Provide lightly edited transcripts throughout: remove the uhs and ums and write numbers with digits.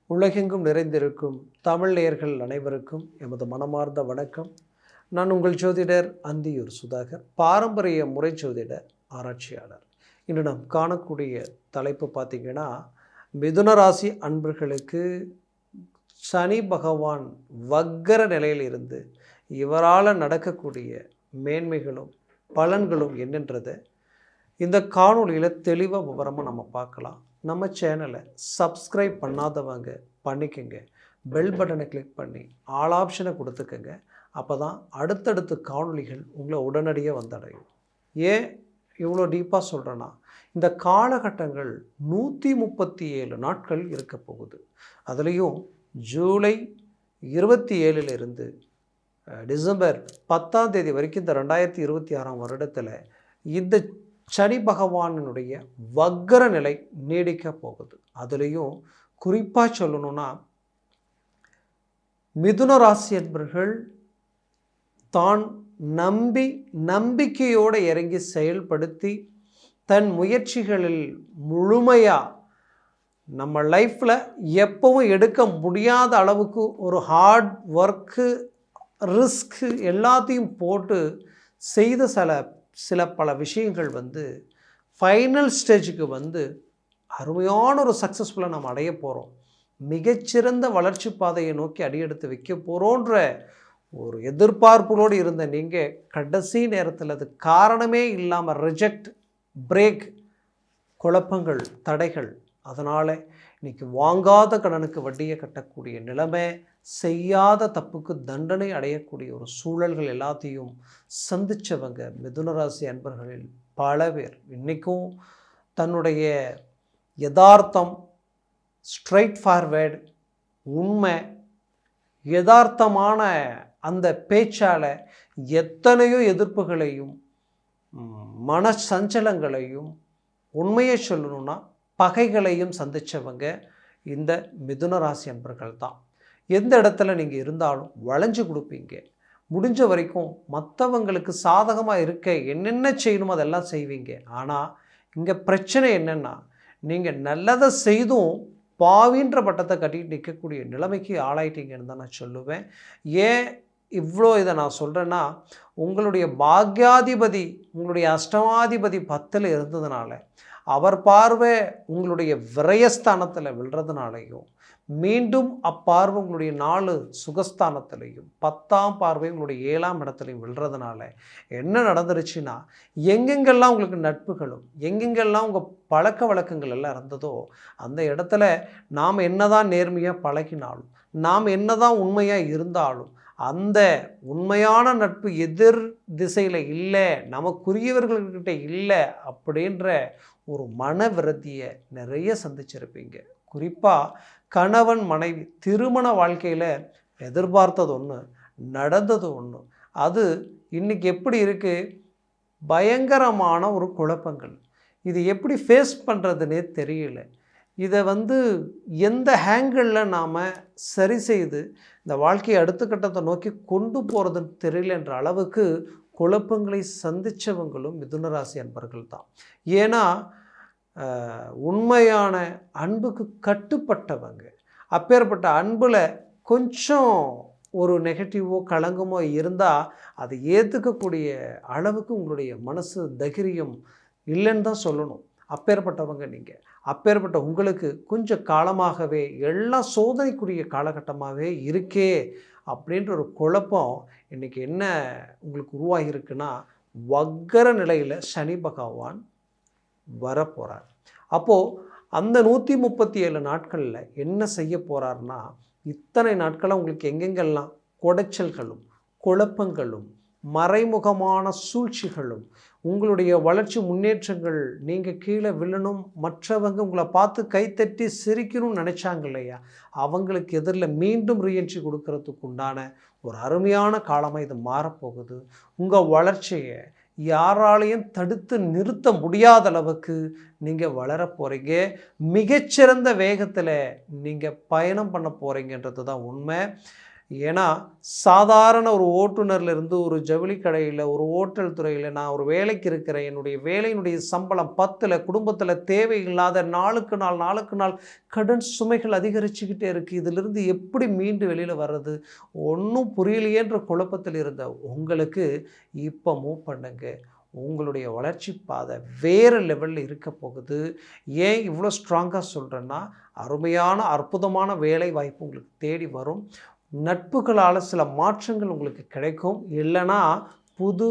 உலகெங்கும் நிறைந்திருக்கும் தமிழ் நேயர்கள் அனைவருக்கும் எமது மனமார்ந்த வணக்கம். நான் உங்கள் ஜோதிடர் அந்தியூர் சுதாகர், பாரம்பரிய முறை ஜோதிட ஆராய்ச்சியாளர். இன்று நாம் காணக்கூடிய தலைப்பு பார்த்திங்கன்னா, மிதுன ராசி அன்பர்களுக்கு சனி பகவான் வக்கர நிலையில் இருந்து இவரால் நடக்கக்கூடிய மேன்மைகளும் பலன்களும் என்னன்றதை இந்த காணொலியில் தெளிவாக விவரமாக நம்ம பார்க்கலாம். நம்ம சேனலை சப்ஸ்கிரைப் பண்ணாதவங்க பண்ணிக்கோங்க, பெல் பட்டனை கிளிக் பண்ணி ஆல் ஆப்ஷனை கொடுத்துக்கோங்க. அப்போ தான் அடுத்தடுத்த காணொலிகள் உங்களை உடனடியாக வந்தடையும். ஏன் இவ்வளோ டீப்பாக சொல்கிறேன்னா, இந்த காலகட்டங்கள் 137 நாட்கள் இருக்க போகுது. அதுலேயும் ஜூலை 27 டிசம்பர் 10 வரைக்கும் இந்த 2026 வருடத்தில் இந்த சனி பகவானினுடைய வக்கர நிலை நீடிக்க போகுது. அதுலேயும் குறிப்பாக சொல்லணும்னா, மிதுன ராசி என்பர்கள் தான் நம்பிக்கையோடு இறங்கி செயல்படுத்தி தன் முயற்சிகளில் முழுமையாக நம்ம லைஃப்பில் எப்பவும் எடுக்க முடியாத அளவுக்கு ஒரு ஹார்ட் ஒர்க்கு, ரிஸ்க்கு எல்லாத்தையும் போட்டு செய்த சில பல விஷயங்கள் ஃபைனல் ஸ்டேஜுக்கு அருமையான ஒரு சக்ஸஸ்ஃபுல்லாக நம்ம அடைய போகிறோம். மிகச்சிறந்த வளர்ச்சி பாதையை நோக்கி அடியெடுத்து வைக்க போகிறோன்ற ஒரு எதிர்பார்ப்புகளோடு இருந்த நீங்கள் கடைசி நேரத்தில் அது காரணமே இல்லாமல் ரிஜெக்ட், பிரேக், குழப்பங்கள், தடைகள், அதனால் இன்றைக்கி வாங்காத கடனுக்கு வட்டியை கட்டக்கூடிய நிலைமை, செய்யாத தப்புக்கு தண்டனை அடையக்கூடிய ஒரு சூழல்கள் எல்லாத்தையும் சந்தித்தவங்க மிதுனராசி அன்பர்களில் பல பேர் இன்றைக்கும் தன்னுடைய யதார்த்தம், ஸ்ட்ரைட் ஃபார்வேர்டு, உண்மை, யதார்த்தமான அந்த பேச்சால் எத்தனையோ எதிர்ப்புகளையும் மன சஞ்சலங்களையும், உண்மையை சொல்லணும்னா பகைகளையும் சந்தித்தவங்க இந்த மிதுன ராசி அன்பர்கள் தான். எந்த இடத்துல நீங்கள் இருந்தாலும் வளைஞ்சு கொடுப்பீங்க. முடிஞ்ச வரைக்கும் மற்றவங்களுக்கு சாதகமாக இருக்க என்னென்ன செய்யணுமோ அதெல்லாம் செய்வீங்க. ஆனால் இங்கே பிரச்சனை என்னென்னா, நீங்கள் நல்லதை செய்தும் பாவின்ற பட்டத்தை கட்டிட்டு நிற்கக்கூடிய நிலைமைக்கு ஆளாயிட்டீங்கன்னு தான் நான் சொல்லுவேன். ஏன் இவ்வளோ இதை நான் சொல்கிறேன்னா, உங்களுடைய பாக்யாதிபதி, உங்களுடைய அஷ்டமாதிபதி 10ல் இருந்ததுனால, அவர் பார்வை உங்களுடைய விரயஸ்தானத்தில் விழுறதுனாலையும், மீண்டும் அப்பார்வை உங்களுடைய 4 சுகஸ்தானத்திலையும், 10ஆம் பார்வை உங்களுடைய 7ஆம் இடத்துலையும் விழுறதுனால என்ன நடந்துருச்சுன்னா, எங்கெங்கெல்லாம் உங்களுக்கு நட்புகளும், எங்கெங்கெல்லாம் உங்கள் பழக்க வழக்கங்கள் எல்லாம் இருந்ததோ அந்த இடத்துல நாம் என்ன தான் நேர்மையாக பழகினாலும், நாம் என்ன தான் உண்மையாக இருந்தாலும், அந்த உண்மையான நட்பு எதிர் திசையில் இல்லை, நமக்குரியவர்கள்கிட்ட இல்லை அப்படின்ற ஒரு மன விரதியை நிறைய சந்திச்சிருப்பீங்க. குறிப்பாக கணவன் மனைவி திருமண வாழ்க்கையில் எதிர்பார்த்தது ஒன்று, நடந்தது ஒன்று. அது இன்றைக்கி எப்படி இருக்குது? பயங்கரமான ஒரு குழப்பங்கள். இது எப்படி ஃபேஸ் பண்ணுறதுனே தெரியல. இதை எந்த ஹேங்கிளில் நாம் சரி செய்து இந்த வாழ்க்கையை அடுத்த கட்டத்தை நோக்கி கொண்டு போகிறதுன்னு தெரியலன்ற அளவுக்கு குழப்பங்களை சந்தித்தவங்களும் மிதுனராசி அன்பர்கள் தான். ஏன்னா உண்மையான அன்புக்கு கட்டுப்பட்டவங்க. அப்பேற்பட்ட அன்பில் கொஞ்சம் ஒரு நெகட்டிவோ களங்கமோ இருந்தால் அதை ஏற்றுக்கக்கூடிய அளவுக்கு உங்களுடைய மனசு தைரியம் இல்லைன்னு தான் சொல்லணும். அப்பேற்பட்டவங்க நீங்கள். அப்பேற்பட்ட உங்களுக்கு கொஞ்சம் காலமாகவே எல்லாம் சோதனைக்குரிய காலகட்டமாகவே இருக்கே அப்படின்ற ஒரு குழப்பம் இன்றைக்கி என்ன உங்களுக்கு உருவாகியிருக்குன்னா, வக்கர நிலையில் சனி பகவான் வரப்போகிறார். அப்போது அந்த 137 நாட்களில் என்ன செய்ய போகிறார்னா, இத்தனை நாட்களாக உங்களுக்கு எங்கெங்கெல்லாம் குடைச்சல்களும் குழப்பங்களும் மறைமுகமான சூழ்ச்சிகளும், உங்களுடைய வளர்ச்சி முன்னேற்றங்கள், நீங்கள் கீழே விழணும், மற்றவங்க உங்களை பார்த்து கைத்தட்டி சிரிக்கணும்னு நினச்சாங்க இல்லையா, அவங்களுக்கு எதிரில் மீண்டும் ரீஎன்ட்ரி கொடுக்கறதுக்கு உண்டான ஒரு அருமையான காலமாக இது மாறப்போகுது. உங்கள் வளர்ச்சியை யாராலையும் தடுத்து நிறுத்த முடியாத அளவுக்கு நீங்கள் வளர போகிறீங்க. மிகச்சிறந்த வேகத்தில் நீங்கள் பயணம் பண்ண போகிறீங்கன்றது தான் உண்மை. ஏன்னா சாதாரண ஒரு ஓட்டுநர்லேருந்து ஒரு ஜவுளி கடையில், ஒரு ஓட்டல் துறையில் நான் ஒரு வேலைக்கு இருக்கிறேன். என்னுடைய வேலையினுடைய சம்பளம் 10ல் குடும்பத்தில் தேவையில்லாத நாளுக்கு நாள் நாளுக்கு நாள் கடன் சுமைகள் அதிகரிச்சுக்கிட்டே இருக்குது. இதிலிருந்து எப்படி மீண்டு வெளியில் வர்றது ஒன்றும் புரியலையேன்ற குழப்பத்தில் இருந்த உங்களுக்கு இப்போ மூவ் பண்ணுங்க. உங்களுடைய வளர்ச்சி பாதை வேறு லெவலில் இருக்க போகுது. ஏன் இவ்வளோ ஸ்ட்ராங்காக சொல்கிறேன்னா, அருமையான அற்புதமான வேலை வாய்ப்பு உங்களுக்கு தேடி வரும். நட்புகளால் சில மாற்றங்கள் உங்களுக்கு கிடைக்கும். இல்லைன்னா புது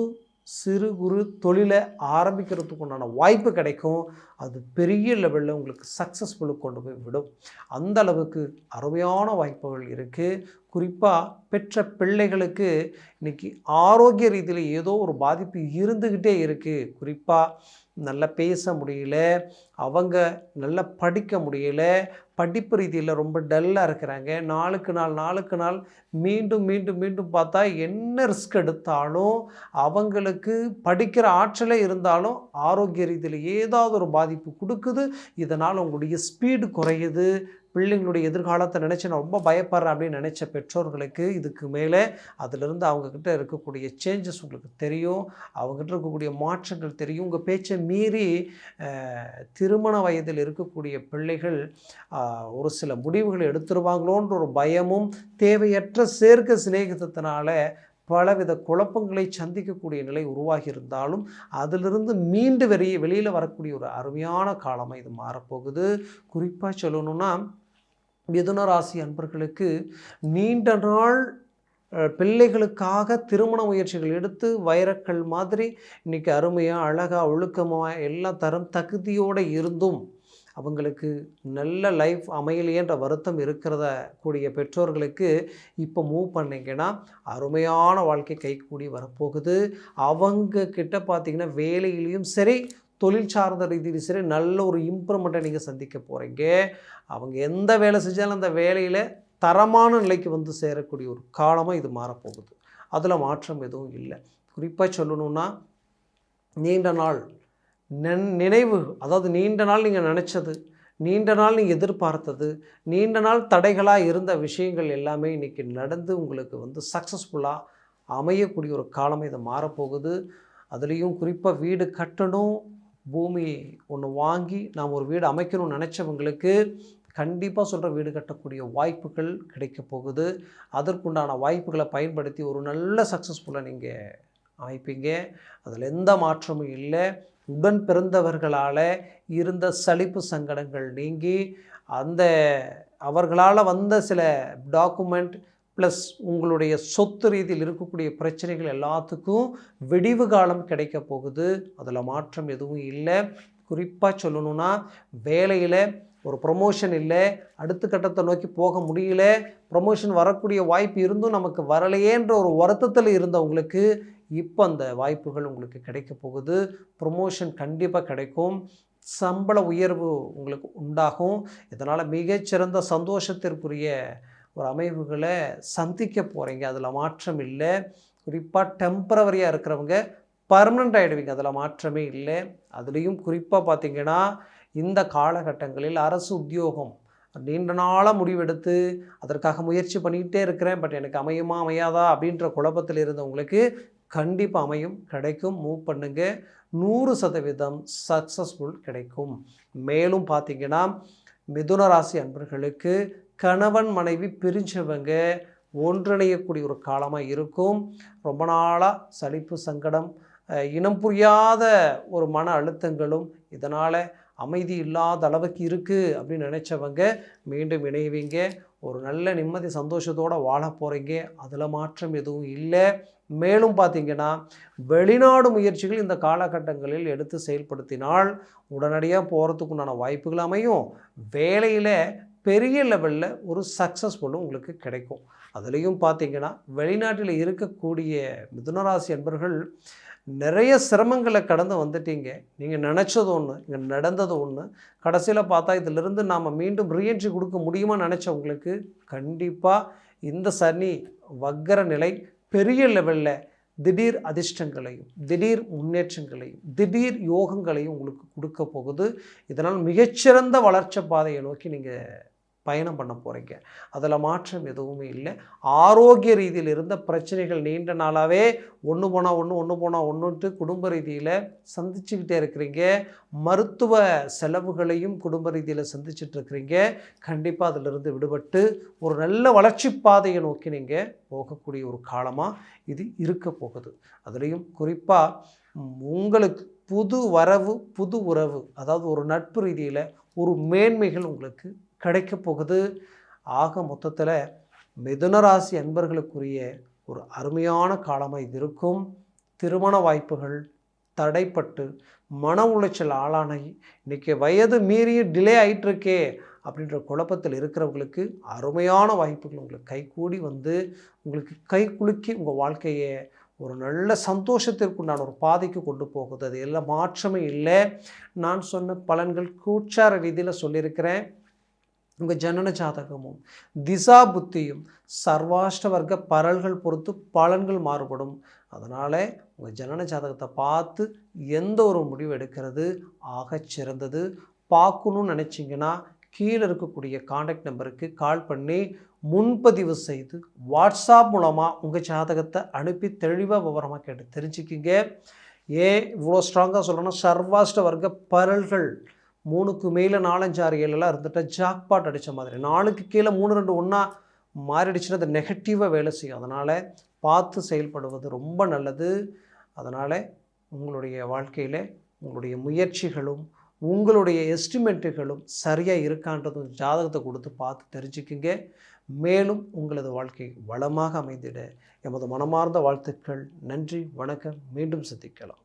சிறு குறு தொழிலை ஆரம்பிக்கிறதுக்கு உண்டான வாய்ப்பு கிடைக்கும். அது பெரிய லெவலில் உங்களுக்கு சக்ஸஸ்ஃபுல்லாக கொண்டு போய் விடும். அந்த அளவுக்கு அருமையான வாய்ப்புகள் இருக்குது. குறிப்பாக பெற்ற பிள்ளைகளுக்கு இன்றைக்கி ஆரோக்கிய ரீதியில் ஏதோ ஒரு பாதிப்பு இருந்துக்கிட்டே இருக்குது. குறிப்பாக நல்லா பேச முடியல, அவங்க நல்லா படிக்க முடியல, படிப்பு ரீதியில் ரொம்ப டல்லாக இருக்கிறாங்க. நாளுக்கு நாள் நாளுக்கு நாள் மீண்டும் மீண்டும் மீண்டும் பார்த்தா என்ன ரிஸ்க் எடுத்தாலும் அவங்களுக்கு படிக்கிற ஆற்றலே இருந்தாலும் ஆரோக்கிய ரீதியில் ஏதாவது ஒரு பாதிப்பு கொடுக்குது. இதனால் உங்களுடைய ஸ்பீடு குறையுது. பிள்ளைங்களுடைய எதிர்காலத்தை நினச்சி நான் ரொம்ப பயப்படுறேன் அப்படின்னு நினச்ச பெற்றோர்களுக்கு இதுக்கு மேலே அதிலிருந்து அவங்கக்கிட்ட இருக்கக்கூடிய சேஞ்சஸ் உங்களுக்கு தெரியும். அவங்ககிட்ட இருக்கக்கூடிய மாற்றங்கள் தெரியும். உங்கள் பேச்சை மீறி திருமண வயதில் இருக்கக்கூடிய பிள்ளைகள் ஒரு சில முடிவுகளை எடுத்துருவாங்களோன்ற ஒரு பயமும் தேவையற்ற சேர்க்க சிநேகிதத்தினால பலவித குழப்பங்களை சந்திக்கக்கூடிய நிலை உருவாகி இருந்தாலும் அதிலிருந்து மீண்டு வெளியில் வரக்கூடிய ஒரு அருமையான காலமாக இது மாறப்போகுது. குறிப்பாக சொல்லணும்னா மிதுன ராசி அன்பர்களுக்கு நீண்ட நாள் பிள்ளைகளுக்காக திருமண முயற்சிகள் எடுத்து வைரக்கல் மாதிரி இன்றைக்கி அருமையாக அழகாக ஒழுக்கமாக எல்லாம் தரம் தகுதியோடு இருந்தும் அவங்களுக்கு நல்ல லைஃப் அமையலையேன்ற வருத்தம் இருக்கிறத கூடிய பெற்றோர்களுக்கு இப்போ மூவ் பண்ணிங்கன்னா அருமையான வாழ்க்கை கைகூடி வரப்போகுது. அவங்க கிட்ட பார்த்திங்கன்னா வேலையிலையும் சரி தொழில் சார்ந்த ரீதியிலும் சரி நல்ல ஒரு இம்ப்ரூவ்மெண்ட்டை நீங்கள் சந்திக்க போகிறீங்க. அவங்க எந்த வேலை செஞ்சாலும் அந்த வேலையில் தரமான நிலைக்கு வந்து சேரக்கூடிய ஒரு காலமாக இது மாறப்போகுது. அதில் மாற்றம் எதுவும் இல்லை. குறிப்பாக சொல்லணுன்னா நீண்ட நாள் நினைவு, அதாவது நீண்ட நாள் நீங்கள் நினச்சது, நீண்ட நாள் நீங்கள் எதிர்பார்த்தது, நீண்ட நாள் தடைகளாக இருந்த விஷயங்கள் எல்லாமே இன்றைக்கி நடந்து உங்களுக்கு வந்து சக்ஸஸ்ஃபுல்லாக அமையக்கூடிய ஒரு காலமாக இது மாறப்போகுது. அதுலேயும் குறிப்பாக வீடு கட்டணும், பூமி ஒன்று வாங்கி நாம் ஒரு வீடு அமைக்கணும்னு நினச்சவங்களுக்கு கண்டிப்பாக சொல்கிற வீடு கட்டக்கூடிய வாய்ப்புகள் கிடைக்க போகுது. அதற்குண்டான வாய்ப்புகளை பயன்படுத்தி ஒரு நல்ல சக்ஸஸ்ஃபுல்லாக நீங்கள் அமைப்பீங்க. அதில் எந்த மாற்றமும் இல்லை. உடன் பிறந்தவர்களால் இருந்த சலிப்பு சங்கடங்கள் நீங்கி அந்த அவர்களால் வந்த சில டாக்குமெண்ட் ப்ளஸ் உங்களுடைய சொத்து ரீதியில் இருக்கக்கூடிய பிரச்சனைகள் எல்லாத்துக்கும் விடிவு காலம் கிடைக்க போகுது. அதில் மாற்றம் எதுவும் இல்லை. குறிப்பாக சொல்லணுன்னா வேலையில் ஒரு ப்ரொமோஷன் இல்லை, அடுத்த கட்டத்தை நோக்கி போக முடியல, ப்ரொமோஷன் வரக்கூடிய வாய்ப்பு இருந்தும் நமக்கு வரலையேன்ற ஒரு வருத்தத்தில் இருந்தவங்களுக்கு இப்போ அந்த வாய்ப்புகள் உங்களுக்கு கிடைக்க போகுது. ப்ரொமோஷன் கண்டிப்பாக கிடைக்கும். சம்பள உயர்வு உங்களுக்கு உண்டாகும். இதனால் மிகச்சிறந்த சந்தோஷத்திற்குரிய ஒரு அமைவுகளை சந்திக்க போகிறீங்க. அதில் மாற்றம் இல்லை. குறிப்பாக டெம்பரவரியாக இருக்கிறவங்க பர்மனெண்ட் ஆகிடுவீங்க. அதில் மாற்றமே இல்லை. அதுலேயும் குறிப்பாக பார்த்திங்கன்னா இந்த காலகட்டங்களில் அரசு உத்தியோகம் நீண்ட நாளாக முடிவெடுத்து அதற்காக முயற்சி பண்ணிக்கிட்டே இருக்கிறேன், பட் எனக்கு அமையுமா அமையாதா அப்படின்ற குழப்பத்தில் இருந்தவங்களுக்கு கண்டிப்பாக அமையும், கிடைக்கும். மூவ் பண்ணுங்க, 100% சக்ஸஸ்ஃபுல் கிடைக்கும். மேலும் பார்த்திங்கன்னா மிதுன ராசி அன்பர்களுக்கு கணவன் மனைவி பிரிஞ்சவங்க ஒன்றிணையக்கூடிய ஒரு காலமாக இருக்கும். ரொம்ப நாளாக சலிப்பு சங்கடம், இனம் புரியாத ஒரு மன அழுத்தங்களும் இதனால் அமைதி இல்லாத அளவுக்கு இருக்குது அப்படின்னு நினச்சவங்க மீண்டும் இணைவீங்க. ஒரு நல்ல நிம்மதி சந்தோஷத்தோடு வாழ போகிறீங்க. அதில் மாற்றம் எதுவும் இல்லை. மேலும் பார்த்திங்கன்னா வெளிநாடு முயற்சிகள் இந்த காலகட்டங்களில் எடுத்து செயல்படுத்தினால் உடனடியாக போகிறதுக்குண்டான வாய்ப்புகள் அமையும். வேலையில் பெரிய லெவலில் ஒரு சக்ஸஸ்ஃபுல்லும் உங்களுக்கு கிடைக்கும். அதுலேயும் பார்த்திங்கன்னா வெளிநாட்டில் இருக்கக்கூடிய மிதுனராசி அன்பர்கள் நிறைய சிரமங்களை கடந்து வந்துட்டீங்க. நீங்கள் நினச்சது ஒன்று, இங்கே நடந்தது ஒன்று. கடைசியில் பார்த்தா இதிலிருந்து நாம் மீண்டும் ரீஎன்ட்ரி கொடுக்க முடியுமா நினச்சவங்களுக்கு கண்டிப்பாக இந்த சனி வக்கர நிலை பெரிய லெவலில் திடீர் அதிர்ஷ்டங்களையும் திடீர் முன்னேற்றங்களையும் திடீர் யோகங்களையும் உங்களுக்கு கொடுக்க போகுது. இதனால் மிகச்சிறந்த வளர்ச்சி பாதையை நோக்கி நீங்கள் பயணம் பண்ண போகிறீங்க. அதில் மாற்றம் எதுவுமே இல்லை. ஆரோக்கிய ரீதியில் இருந்த பிரச்சனைகள் நீண்ட நாளாகவே ஒன்று போனால் ஒன்று, ஒன்று போனால் ஒன்றுன்ட்டு குடும்ப ரீதியில் சந்திச்சுக்கிட்டே இருக்கிறீங்க. மருத்துவ செலவுகளையும் குடும்ப ரீதியில் சந்திச்சிட்ருக்கிறீங்க. கண்டிப்பாக அதிலிருந்து விடுபட்டு ஒரு நல்ல வளர்ச்சி பாதையை நோக்கி நீங்கள் போகக்கூடிய ஒரு காலமாக இது இருக்க போகுது. அதுலேயும் குறிப்பாக உங்களுக்கு புது வரவு, புது உறவு, அதாவது ஒரு நட்பு ரீதியில் ஒரு மேன்மைகள் உங்களுக்கு கிடைக்க போகுது. ஆக மொத்தத்தில் மிதுன ராசி அன்பர்களுக்குரிய ஒரு அருமையான காலமாக இது இருக்கும். திருமண வாய்ப்புகள் தடைப்பட்டு மன உளைச்சல் ஆளான இன்றைக்கி வயது மீறிய டிலே ஆகிட்டுருக்கே அப்படின்ற குழப்பத்தில் இருக்கிறவங்களுக்கு அருமையான வாய்ப்புகள் உங்களுக்கு கைகூடி வந்து உங்களுக்கு கை குலுக்கி உங்கள் வாழ்க்கையை ஒரு நல்ல சந்தோஷத்திற்குண்டான ஒரு பாதைக்கு கொண்டு போகுது. அது எல்லாம் மாற்றமே இல்லை. நான் சொன்ன பலன்கள் கூச்சார ரீதியில் சொல்லியிருக்கிறேன். உங்கள் ஜனன ஜாதகமும் திசா புத்தியும் சர்வாஷ்ட வர்க்க பரல்கள் பொறுத்து பலன்கள் மாறுபடும். அதனால் உங்கள் ஜனன ஜாதகத்தை பார்த்து எந்த ஒரு முடிவு எடுக்கிறது ஆகச்சிறந்தது. பார்க்கணுன்னு நினச்சிங்கன்னா கீழே இருக்கக்கூடிய காண்டாக்ட் நம்பருக்கு கால் பண்ணி முன்பதிவு செய்து வாட்ஸ்அப் மூலமாக உங்கள் ஜாதகத்தை அனுப்பி தெளிவாக விவரமாக கேட்டு தெரிஞ்சுக்கிங்க. ஏன் இவ்வளோ ஸ்ட்ராங்காக சொல்லணும், சர்வாஷ்ட வர்க்க பரல்கள் 3க்கு மேலே 4, 5, 6, 7 இருந்துட்டால் ஜாக்பாட் அடித்த மாதிரி. 4க்கு கீழே 3, 2 ஒன்றா மாறிடுச்சுன்னா அது நெகட்டிவாக வேலை செய்யும். அதனால் பார்த்து செயல்படுவது ரொம்ப நல்லது. அதனால் உங்களுடைய வாழ்க்கையில் உங்களுடைய முயற்சிகளும் உங்களுடைய எஸ்டிமேட்டுகளும் சரியாக இருக்கான்றதும் ஜாதகத்தை கொடுத்து பார்த்து தெரிஞ்சுக்குங்க. மேலும் உங்களது வாழ்க்கை வளமாக அமைந்திட எமது மனமார்ந்த வாழ்த்துக்கள். நன்றி, வணக்கம். மீண்டும் சந்திக்கலாம்.